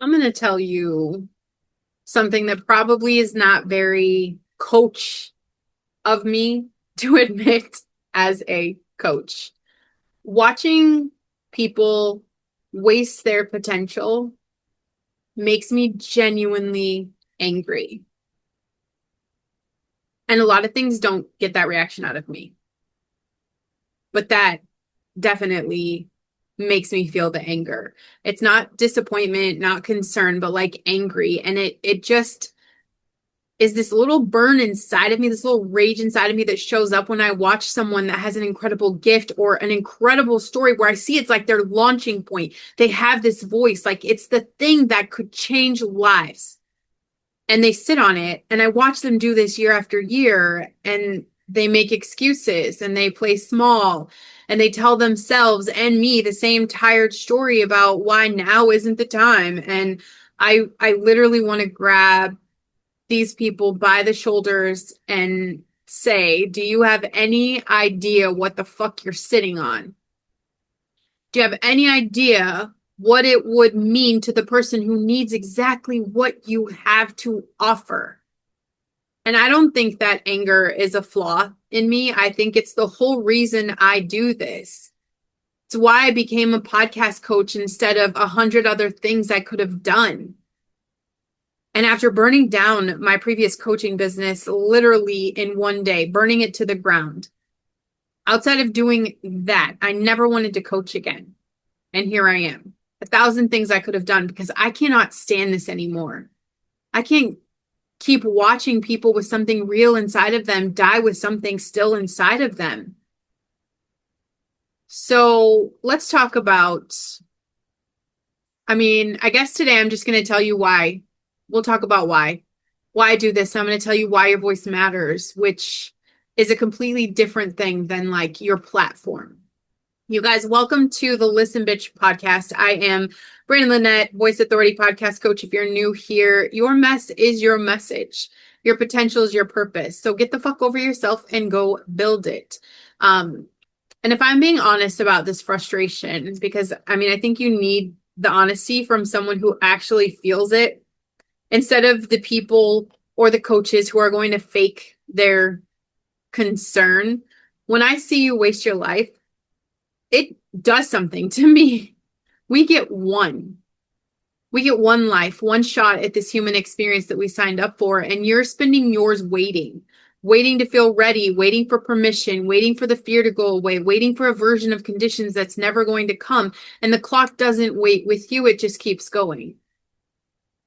I'm going to tell you something that probably is not very coach of me to admit as a coach. Watching people waste their potential makes me genuinely angry. And a lot of things don't get that reaction out of me. But that definitely makes me feel the anger. It's not disappointment, not concern, but like angry. And it just is this little burn inside of me, this little rage inside of me that shows up when I watch someone that has an incredible gift or an incredible story where I see it's like their launching point. They have this voice, like it's the thing that could change lives. And they sit on it. And I watch them do this year after year, and they make excuses and they play small and they tell themselves and me the same tired story about why now isn't the time. And I literally want to grab these people by the shoulders and say, do you have any idea what the fuck you're sitting on? Do you have any idea what it would mean to the person who needs exactly what you have to offer? And I don't think that anger is a flaw in me. I think it's the whole reason I do this. It's why I became a podcast coach instead of 100 other things I could have done. And after burning down my previous coaching business literally in one day, burning it to the ground, outside of doing that, I never wanted to coach again. And here I am. 1,000 things I could have done because I cannot stand this anymore. I can't keep watching people with something real inside of them die with something still inside of them. So let's talk about, I guess today I'm just going to tell you why. We'll talk about why I do this. I'm going to tell you why your voice matters, which is a completely different thing than like your platform. You guys, welcome to the Listen Bitch podcast. I am Branden Lynette, Voice Authority podcast coach. If you're new here, your mess is your message. Your potential is your purpose. So get the fuck over yourself and go build it. And if I'm being honest about this frustration, because I think you need the honesty from someone who actually feels it instead of the people or the coaches who are going to fake their concern. When I see you waste your life, it does something to me. We get one life, one shot at this human experience that we signed up for, and you're spending yours waiting to feel ready, waiting for permission, waiting for the fear to go away, waiting for a version of conditions that's never going to come. And the clock doesn't wait with you. It just keeps going.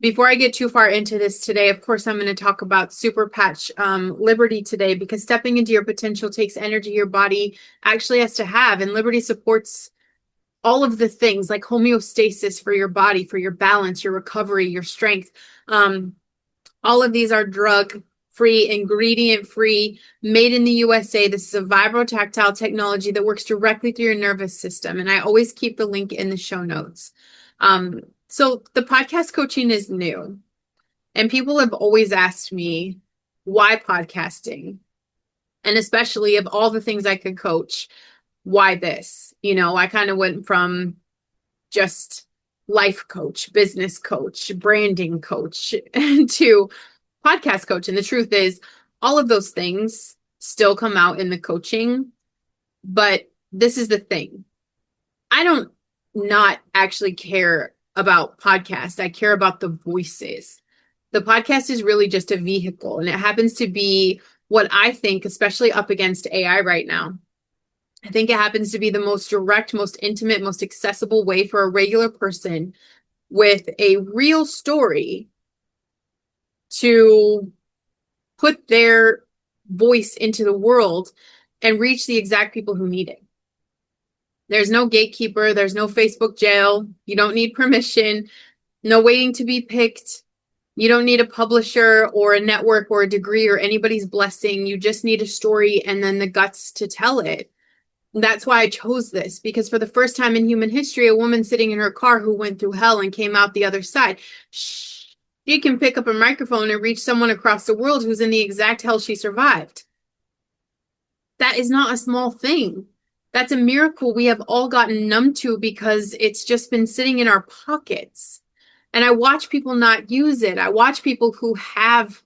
Before I get too far into this today, of course, I'm going to talk about Super Patch Liberty today, because stepping into your potential takes energy your body actually has to have. And Liberty supports all of the things like homeostasis for your body, for your balance, your recovery, your strength. All of these are drug-free, ingredient-free, made in the USA. This is a vibrotactile technology that works directly through your nervous system. And I always keep the link in the show notes. So the podcast coaching is new, and people have always asked me why podcasting, and especially of all the things I could coach, why this? I kind of went from just life coach, business coach, branding coach to podcast coach. And the truth is, all of those things still come out in the coaching. But this is the thing. I don't not actually care about podcasts. I care about the voices. The podcast is really just a vehicle, and it happens to be what I think, especially up against AI right now. I think it happens to be the most direct, most intimate, most accessible way for a regular person with a real story to put their voice into the world and reach the exact people who need it. There's no gatekeeper. There's no Facebook jail. You don't need permission. No waiting to be picked. You don't need a publisher or a network or a degree or anybody's blessing. You just need a story and then the guts to tell it. And that's why I chose this, because for the first time in human history, a woman sitting in her car who went through hell and came out the other side, she can pick up a microphone and reach someone across the world who's in the exact hell she survived. That is not a small thing. That's a miracle we have all gotten numb to because it's just been sitting in our pockets. And I watch people not use it. I watch people who have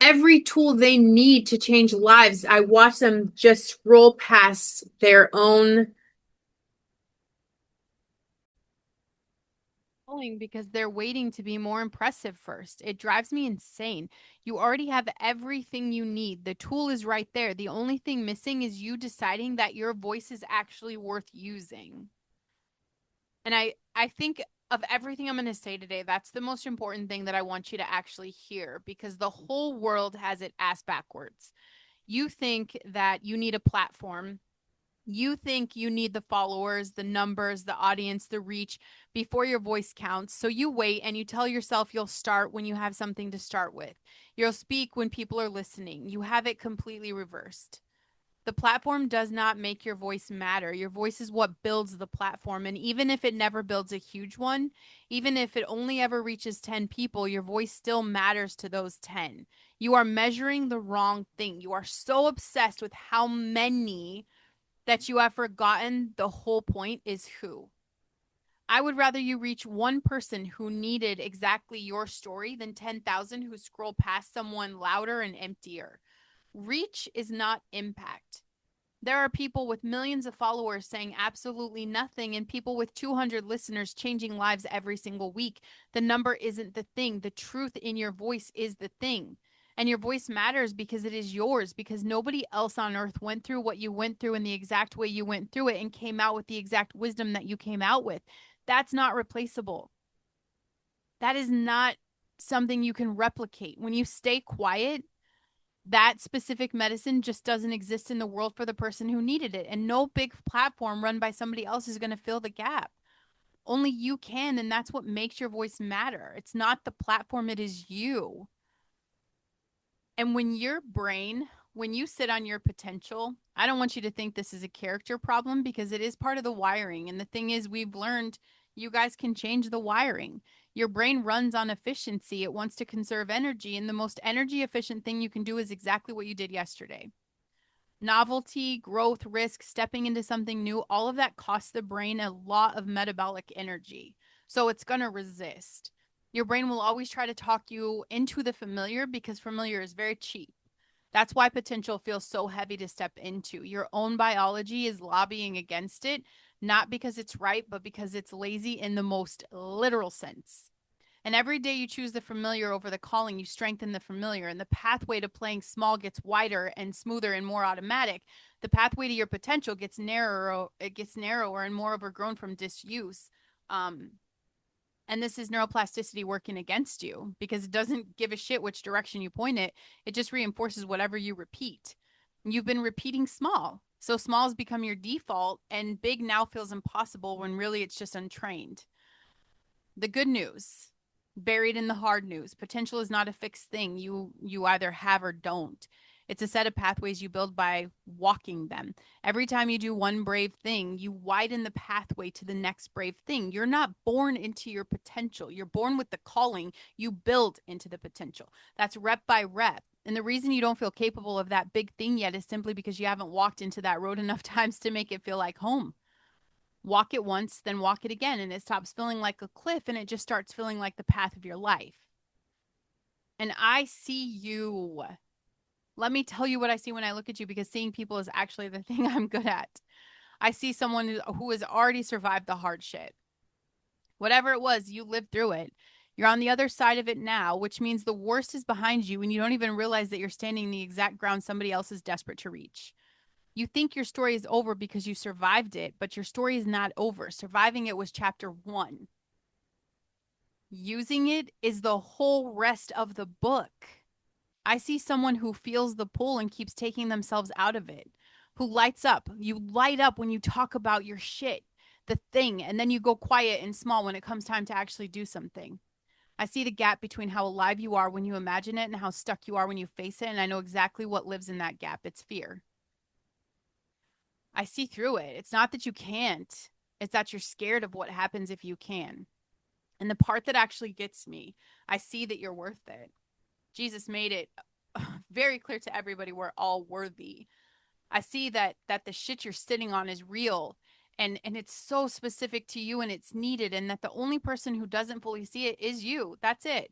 every tool they need to change lives. I watch them just scroll past their own because they're waiting to be more impressive first. It drives me insane. You already have everything you need. The tool is right there. The only thing missing is you deciding that your voice is actually worth using. And I think of everything I'm going to say today, that's the most important thing that I want you to actually hear because the whole world has it ass backwards. You think that you need a platform. You think you need the followers, the numbers, the audience, the reach before your voice counts. So you wait and you tell yourself you'll start when you have something to start with. You'll speak when people are listening. You have it completely reversed. The platform does not make your voice matter. Your voice is what builds the platform. And even if it never builds a huge one, even if it only ever reaches 10 people, your voice still matters to those 10. You are measuring the wrong thing. You are so obsessed with how many that you have forgotten the whole point is who. I would rather you reach one person who needed exactly your story than 10,000 who scroll past someone louder and emptier. Reach is not impact. There are people with millions of followers saying absolutely nothing, and people with 200 listeners changing lives every single week. The number isn't the thing. The truth in your voice is the thing. And your voice matters because it is yours, because nobody else on earth went through what you went through in the exact way you went through it and came out with the exact wisdom that you came out with. That's not replaceable. That is not something you can replicate. When you stay quiet, that specific medicine just doesn't exist in the world for the person who needed it. And no big platform run by somebody else is going to fill the gap. Only you can. And that's what makes your voice matter. It's not the platform, it is you. And when you sit on your potential, I don't want you to think this is a character problem because it is part of the wiring. And the thing is, we've learned you guys can change the wiring. Your brain runs on efficiency, it wants to conserve energy. And the most energy efficient thing you can do is exactly what you did yesterday. Novelty, growth, risk, stepping into something new, all of that costs the brain a lot of metabolic energy. So it's going to resist. Your brain will always try to talk you into the familiar because familiar is very cheap. That's why potential feels so heavy to step into. Your own biology is lobbying against it, not because it's right, but because it's lazy in the most literal sense. And every day you choose the familiar over the calling, you strengthen the familiar. And the pathway to playing small gets wider and smoother and more automatic. The pathway to your potential gets narrower, it gets narrower and more overgrown from disuse. Um, and this is neuroplasticity working against you because it doesn't give a shit which direction you point it. It just reinforces whatever you repeat. You've been repeating small. So small has become your default, and big now feels impossible when really it's just untrained. The good news, buried in the hard news, potential is not a fixed thing you either have or don't. It's a set of pathways you build by walking them. Every time you do one brave thing, you widen the pathway to the next brave thing. You're not born into your potential. You're born with the calling. You build into the potential. That's rep by rep. And the reason you don't feel capable of that big thing yet is simply because you haven't walked into that road enough times to make it feel like home. Walk it once, then walk it again, and it stops feeling like a cliff and it just starts feeling like the path of your life. And I see you. Let me tell you what I see when I look at you because seeing people is actually the thing I'm good at. I see someone who has already survived the hard shit. Whatever it was, you lived through it. You're on the other side of it now, which means the worst is behind you and you don't even realize that you're standing in the exact ground somebody else is desperate to reach. You think your story is over because you survived it, but your story is not over. Surviving it was chapter one. Using it is the whole rest of the book. I see someone who feels the pull and keeps taking themselves out of it, who lights up. You light up when you talk about your shit, the thing, and then you go quiet and small when it comes time to actually do something. I see the gap between how alive you are when you imagine it and how stuck you are when you face it, and I know exactly what lives in that gap. It's fear. I see through it. It's not that you can't, it's that you're scared of what happens if you can. And the part that actually gets me, I see that you're worth it. Jesus made it very clear to everybody we're all worthy. I see that the shit you're sitting on is real and it's so specific to you and it's needed, and that the only person who doesn't fully see it is you. That's it.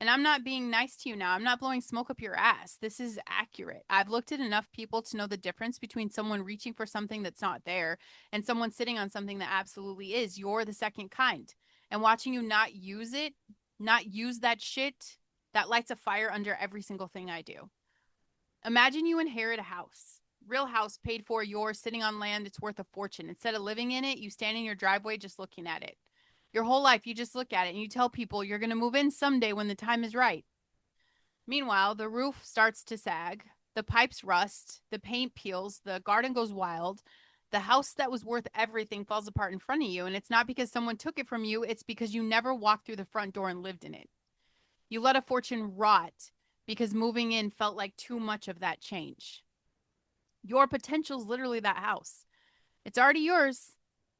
And I'm not being nice to you now. I'm not blowing smoke up your ass. This is accurate. I've looked at enough people to know the difference between someone reaching for something that's not there and someone sitting on something that absolutely is. You're the second kind. And watching you not use it, not use that shit, that lights a fire under every single thing I do. Imagine you inherit a house, real house paid for, yours, sitting on land. It's worth a fortune. Instead of living in it, you stand in your driveway just looking at it. Your whole life, you just look at it and you tell people you're going to move in someday when the time is right. Meanwhile, the roof starts to sag, the pipes rust, the paint peels, the garden goes wild. The house that was worth everything falls apart in front of you. And it's not because someone took it from you, it's because you never walked through the front door and lived in it. You let a fortune rot because moving in felt like too much of that change. Your potential is literally that house. It's already yours.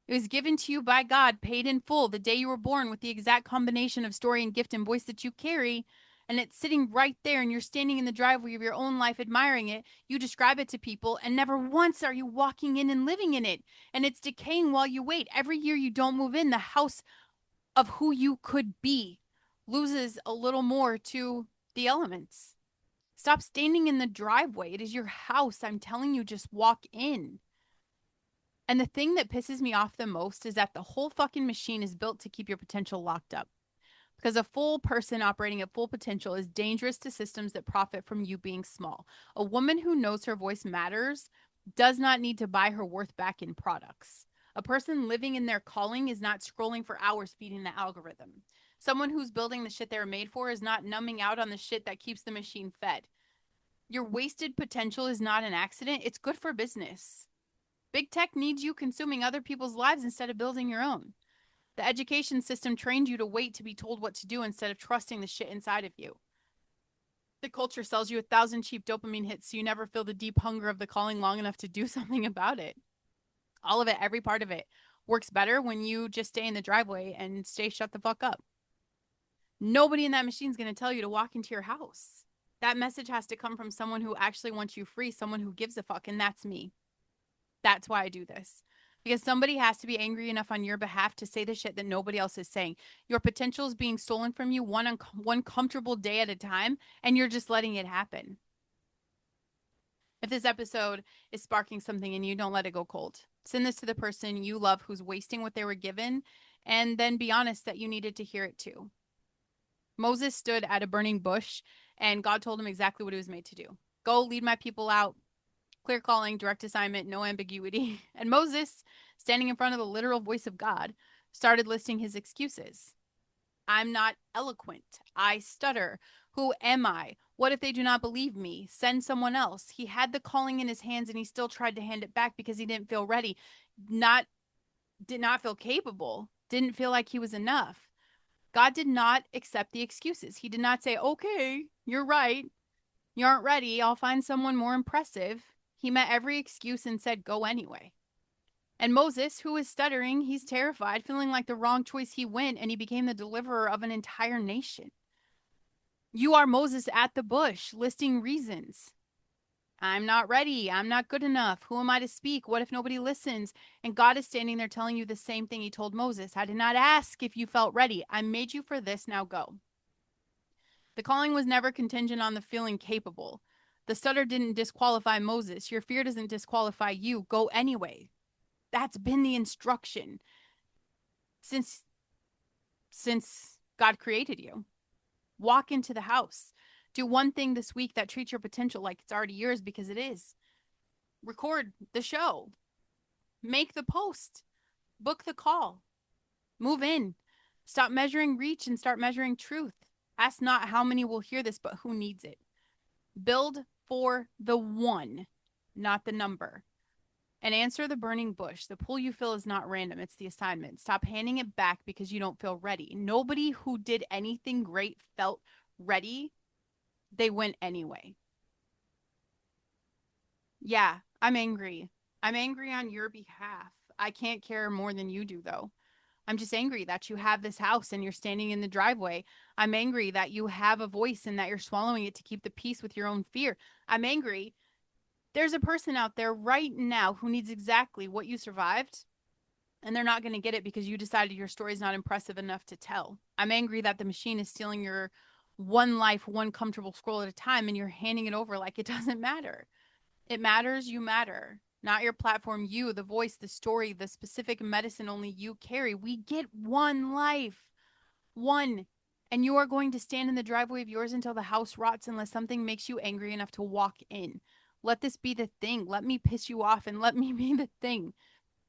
It was given to you by God, paid in full, the day you were born, with the exact combination of story and gift and voice that you carry. And it's sitting right there, and you're standing in the driveway of your own life admiring it. You describe it to people, and never once are you walking in and living in it. And it's decaying while you wait. Every year you don't move in, the house of who you could be loses a little more to the elements. Stop standing in the driveway. It is your house. I'm telling you, just walk in. And the thing that pisses me off the most is that the whole fucking machine is built to keep your potential locked up. Because a full person operating at full potential is dangerous to systems that profit from you being small. A woman who knows her voice matters does not need to buy her worth back in products. A person living in their calling is not scrolling for hours feeding the algorithm. Someone who's building the shit they're made for is not numbing out on the shit that keeps the machine fed. Your wasted potential is not an accident, it's good for business. Big tech needs you consuming other people's lives instead of building your own. The education system trained you to wait to be told what to do instead of trusting the shit inside of you. The culture sells you 1,000 cheap dopamine hits so you never feel the deep hunger of the calling long enough to do something about it. All of it, every part of it, works better when you just stay in the driveway and stay shut the fuck up. Nobody in that machine is going to tell you to walk into your house. That message has to come from someone who actually wants you free, someone who gives a fuck, and that's me. That's why I do this. Because somebody has to be angry enough on your behalf to say the shit that nobody else is saying. Your potential is being stolen from you one comfortable day at a time, and you're just letting it happen. If this episode is sparking something in you, don't let it go cold. Send this to the person you love who's wasting what they were given, and then be honest that you needed to hear it too. Moses stood at a burning bush, and God told him exactly what he was made to do. Go lead my people out. Clear calling, direct assignment, no ambiguity. And Moses, standing in front of the literal voice of God, started listing his excuses. I'm not eloquent. I stutter. Who am I? What if they do not believe me? Send someone else. He had the calling in his hands and he still tried to hand it back because he didn't feel ready. Did not feel capable. Didn't feel like he was enough. God did not accept the excuses. He did not say, "Okay, you're right. You aren't ready. I'll find someone more impressive." He met every excuse and said, "Go anyway." And Moses, who is stuttering, he's terrified, feeling like the wrong choice, he went and he became the deliverer of an entire nation. You are Moses at the bush, listing reasons. I'm not ready. I'm not good enough. Who am I to speak? What if nobody listens? And God is standing there telling you the same thing he told Moses. I did not ask if you felt ready. I made you for this. Now go. The calling was never contingent on the feeling capable. The stutter didn't disqualify Moses. Your fear doesn't disqualify you. Go anyway. That's been the instruction since God created you. Walk into the house. Do one thing this week that treats your potential like it's already yours, because it is. Record the show. Make the post. Book the call. Move in. Stop measuring reach and start measuring truth. Ask not how many will hear this, but who needs it. Build for the one, not the number. And answer the burning bush. The pull you feel is not random, it's the assignment. Stop handing it back because you don't feel ready. Nobody who did anything great felt ready. They went anyway. Yeah, I'm angry. I'm angry on your behalf. I can't care more than you do, though. I'm just angry that you have this house and you're standing in the driveway. I'm angry that you have a voice and that you're swallowing it to keep the peace with your own fear. I'm angry There's a person out there right now who needs exactly what you survived, and they're not going to get it because you decided your story is not impressive enough to tell. I'm angry that the machine is stealing your one life, one comfortable scroll at a time, and you're handing it over like it doesn't matter. It matters, you matter. Not your platform, you, the voice, the story, the specific medicine only you carry. We get one life. One. And you are going to stand in the driveway of yours until the house rots unless something makes you angry enough to walk in. Let this be the thing. Let me piss you off and let me be the thing.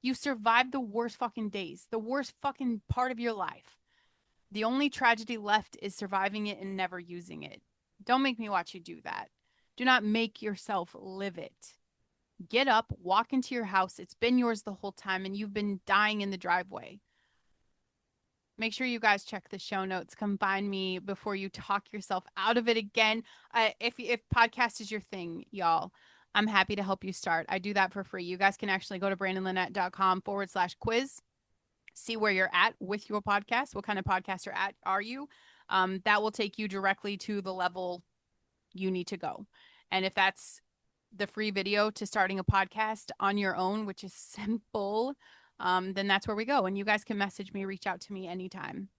You survived the worst fucking days, the worst fucking part of your life. The only tragedy left is surviving it and never using it. Don't make me watch you do that. Do not make yourself live it. Get up, walk into your house. It's been yours the whole time, and you've been dying in the driveway. Make sure you guys check the show notes. Come find me before you talk yourself out of it again. If podcast is your thing, y'all, I'm happy to help you start. I do that for free. You guys can actually go to brandenlynette.com/quiz, see where you're at with your podcast, what kind of podcast are you. That will take you directly to the level you need to go. And if that's the free video to starting a podcast on your own, which is simple, then that's where we go. And you guys can message me, reach out to me anytime.